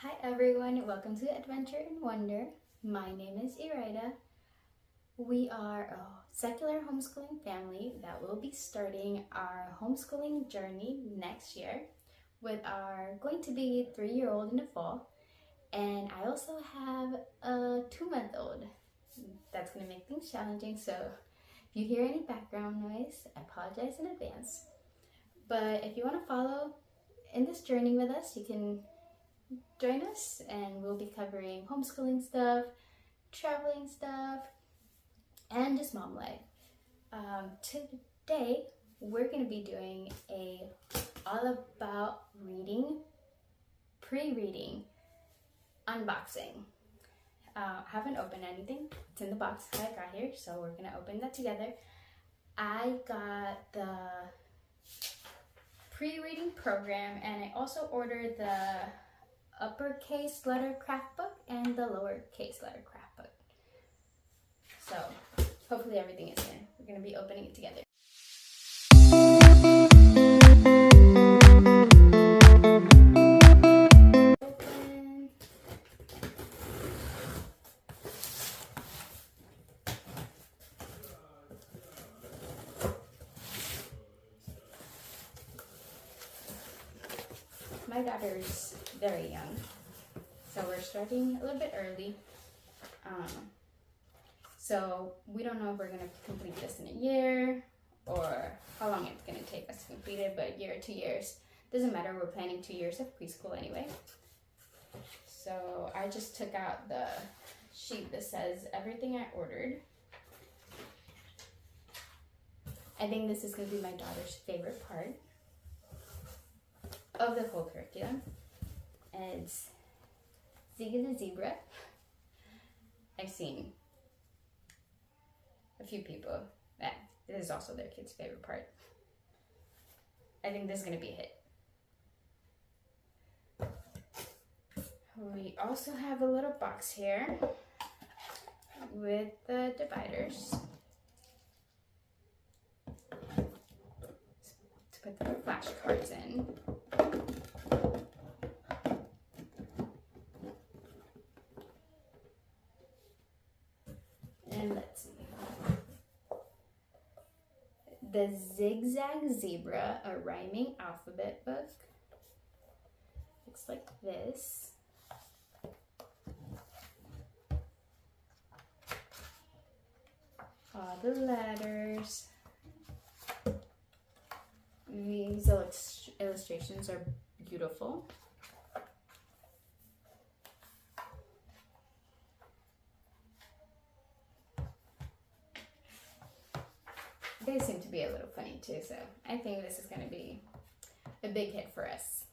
Hi everyone, welcome to Adventure and Wonder. My name is Iraida. We are a secular homeschooling family that will be starting our homeschooling journey next year with our going to be 3-year-old in the fall. And I also have a 2-month-old. That's going to make things challenging, so if you hear any background noise, I apologize in advance. But if you want to follow in this journey with us, you can join us and we'll be covering homeschooling stuff, traveling stuff, and just mom life. Today we're going to be doing a all about reading, pre-reading unboxing. Haven't opened anything. It's in the box that I got here, so we're going to open that together. I got the pre-reading program and I also ordered the Uppercase Letter Craft Book and the Lowercase Letter Craft Book. So hopefully everything is in. We're going to be opening it together. Open. My daughter's very young, so we're starting a little bit early. So we don't know if we're going to complete this in a year or how long it's going to take us to complete it, but a year or 2 years, doesn't matter. We're planning 2 years of preschool anyway. So I just took out the sheet that says everything I ordered. I think this is going to be my daughter's favorite part of the whole curriculum. And it's Ziga the Zebra. I've seen a few people that this is also their kid's favorite part. I think this is going to be a hit. We also have a little box here with the dividers to put the flashcards in. And let's see. The Zigzag Zebra, a rhyming alphabet book. Looks like this. All the letters. These illustrations are beautiful. They seem to be a little funny too, so I think this is going to be a big hit for us.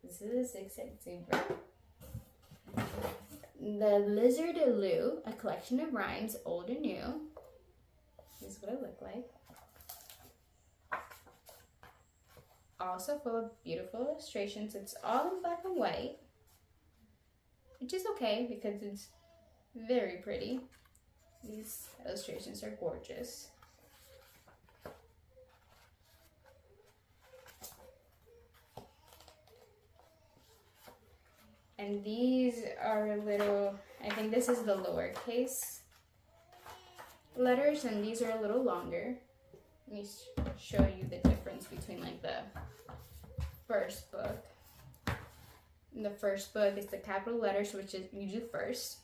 This is a Zigzag Zebra. The Lizard-a-Loo, a collection of rhymes, old and new. This is what it looked like. Also full of beautiful illustrations. It's all in black and white, which is okay because it's very pretty. These illustrations are gorgeous. And these are little, I think this is the lowercase letters, and these are a little longer. Let me show you the difference between like the first book. In the first book is the capital letters, which is you do first.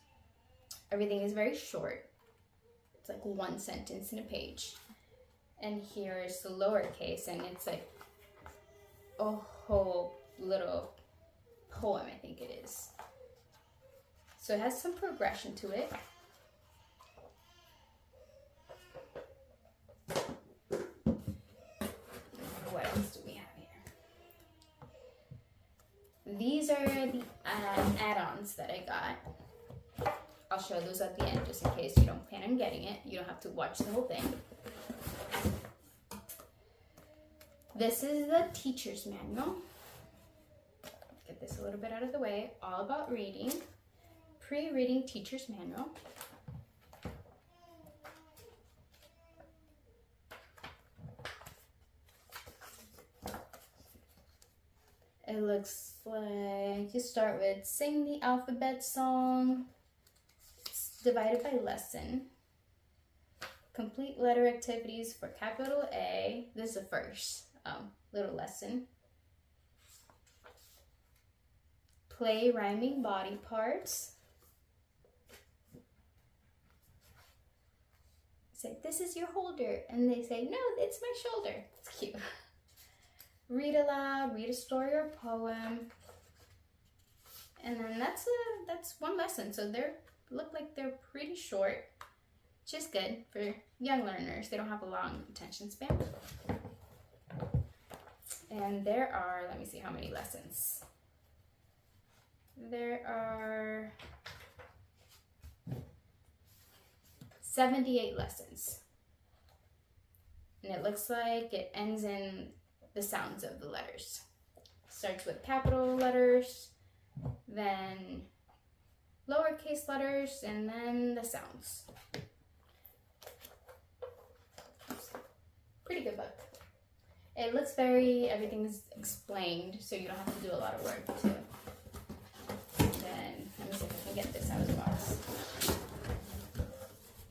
Everything is very short. It's like one sentence in a page. And here is the lowercase, and it's like a whole little poem, I think it is. So it has some progression to it. What else do we have here? These are the add-ons that I got. I'll show those at the end just in case you don't plan on getting it. You don't have to watch the whole thing. This is the teacher's manual. Get this a little bit out of the way. All about reading. Pre-reading teacher's manual. It looks like you start with sing the alphabet song. It's divided by lesson. Complete letter activities for capital A. This is the first little lesson. Play rhyming body parts. Say, this is your holder. And they say, no, it's my shoulder. It's cute. Read aloud, read a story or poem. And then that's one lesson. So they look like they're pretty short, which is good for young learners. They don't have a long attention span. And there are, let me see how many lessons. There are 78 lessons. And it looks like it ends in the sounds of the letters. Starts with capital letters, then lowercase letters, and then the sounds. Pretty good book. It looks everything's explained, so you don't have to do a lot of work too. Then, let me see if I can get this out of the box.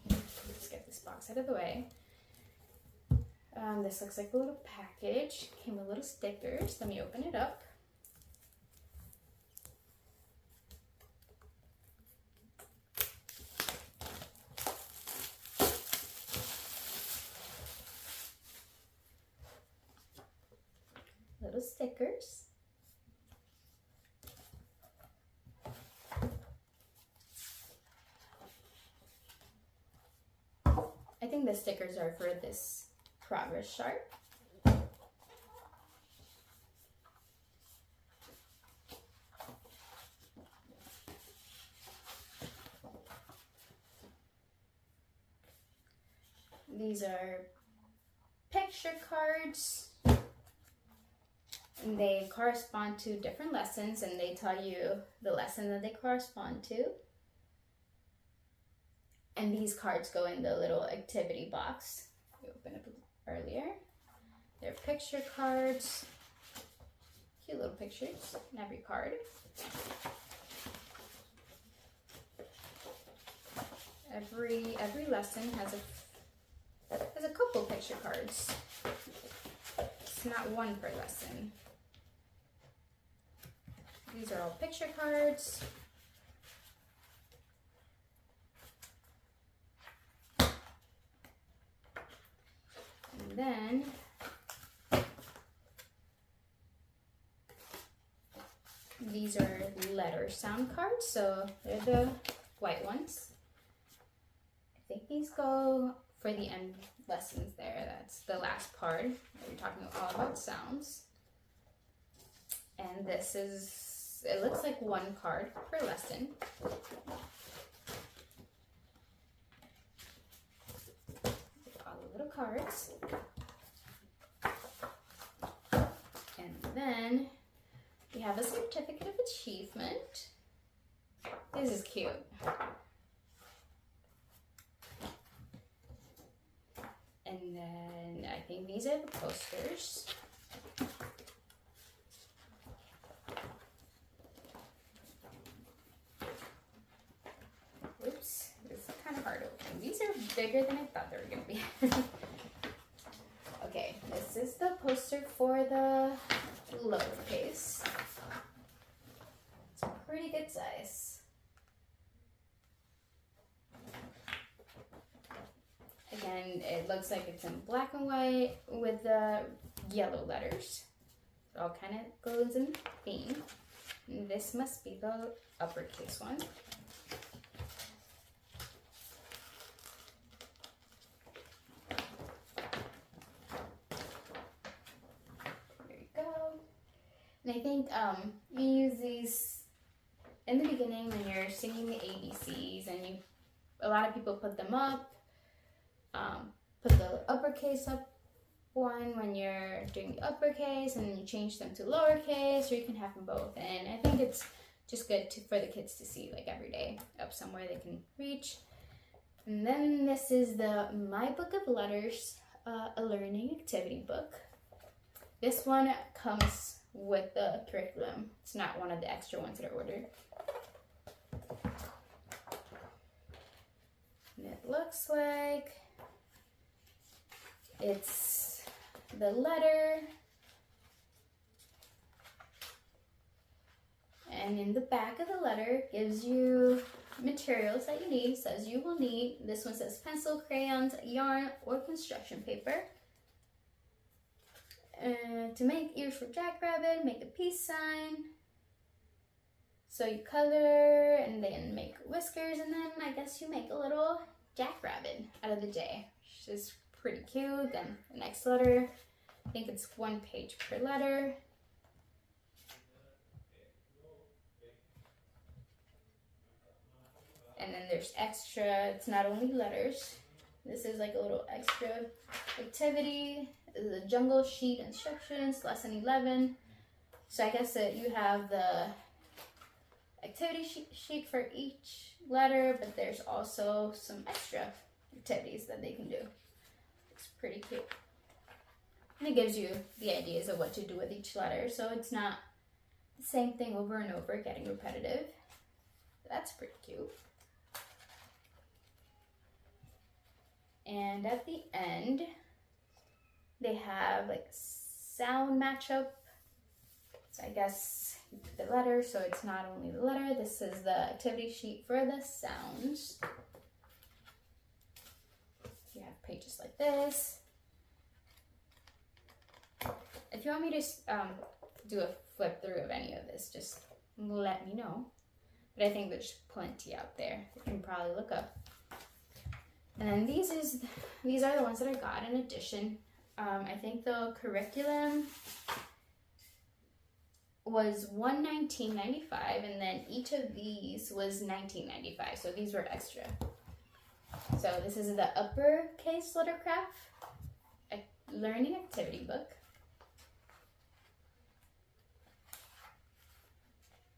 Let's get this box out of the way. This looks like a little package. Came with little stickers. Let me open it up. Little stickers. I think the stickers are for this progress chart. These are picture cards. And they correspond to different lessons, and they tell you the lesson that they correspond to. And these cards go in the little activity box. We opened up earlier. They're picture cards. Cute little pictures in every card. Every lesson has a couple picture cards. It's not one per lesson. These are all picture cards. And then these are letter sound cards, so they're the white ones. I think these go for the end lessons there. That's the last part. We're talking all about sounds. And this is, it looks like one card per lesson. All the little cards. And then we have a certificate of achievement. This is cute. And then I think these are the posters. Oops, this is kind of hard to open. These are bigger than I thought they were going to be. Okay, this is the poster for the lowercase. It's a pretty good size. Again, it looks like it's in black and white with the yellow letters. It all kind of goes in theme. And this must be the uppercase one. There you go. And I think you use these in the beginning when you're singing the ABCs, and a lot of people put them up. Put the uppercase up one when you're doing the uppercase, and then you change them to lowercase, or you can have them both. And I think it's just good for the kids to see like every day up somewhere they can reach. And then this is the My Book of Letters, a learning activity book. This one comes with the curriculum. It's not one of the extra ones that are ordered. And it looks like it's the letter, and in the back of the letter gives you materials that you need. It says you will need, this one says pencil, crayons, yarn, or construction paper. To make ears for jackrabbit, make a peace sign. So you color and then make whiskers, and then I guess you make a little jackrabbit out of the J, which is pretty cute. Then the next letter, I think it's 1 page per letter. And then there's extra, it's not only letters. This is like a little extra activity. This is a jungle sheet instructions, lesson 11. So I guess that you have the activity sheet for each letter, but there's also some extra activities that they can do. It's pretty cute. And it gives you the ideas of what to do with each letter, so it's not the same thing over and over, getting repetitive. That's pretty cute. And at the end, they have like sound matchup. So I guess you put the letter, so it's not only the letter. This is the activity sheet for the sounds. You have pages like this. If you want me to do a flip through of any of this, just let me know. But I think there's plenty out there you can probably look up. And then these are the ones that I got in addition. I think the curriculum was $119.95, and then each of these was $19.95. So these were extra. So this is the Uppercase Letter Crafts Learning Activity Book.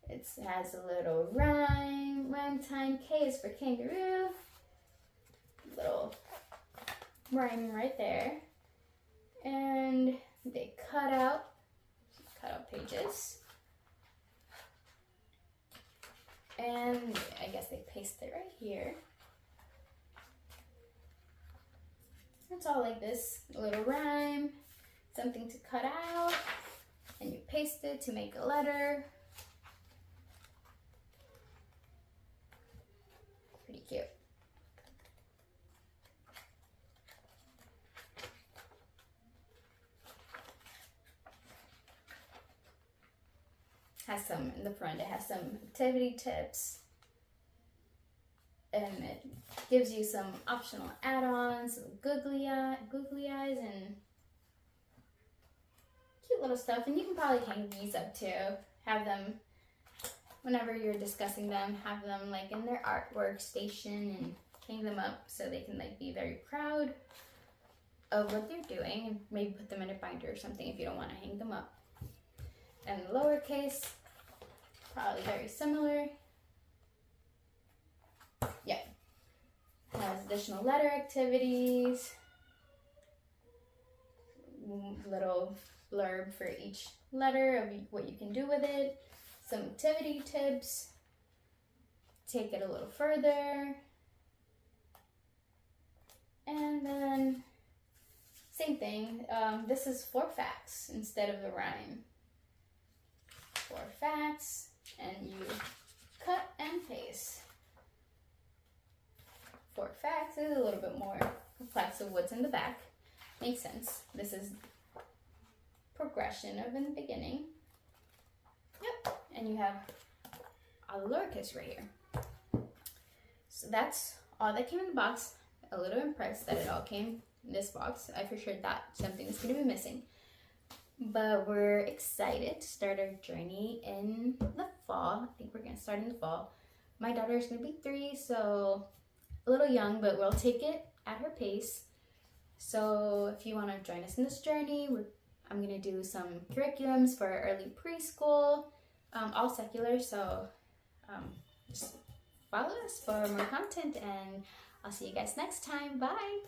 It has a little rhyme time. K is for kangaroo. Little rhyme right there. And they cut out pages. And I guess they paste it right here. It's all like this, a little rhyme, something to cut out, and you paste it to make a letter. Pretty cute. Has some in the front, it has some activity tips, and it gives you some optional add-ons, googly eyes, and cute little stuff. And you can probably hang these up too. Have them, whenever you're discussing them, have them like in their artwork station and hang them up so they can like be very proud of what they're doing, and maybe put them in a binder or something if you don't want to hang them up. And the lowercase, probably very similar. Yeah. Has additional letter activities, little blurb for each letter of what you can do with it, some activity tips, take it a little further, and then same thing. This is 4 facts instead of the rhyme. 4 facts, and you cut and paste. 4 facts is a little bit more complex of what's in the back. Makes sense. This is progression of in the beginning. Yep, and you have a lowercase right here. So that's all that came in the box. A little impressed that it all came in this box. I for sure thought something was going to be missing. But we're excited to start our journey in the fall. I think we're going to start in the fall. My daughter is going to be 3, so a little young, but we'll take it at her pace. So if you want to join us in this journey, I'm going to do some curriculums for early preschool, all secular. So just follow us for more content, and I'll see you guys next time. Bye!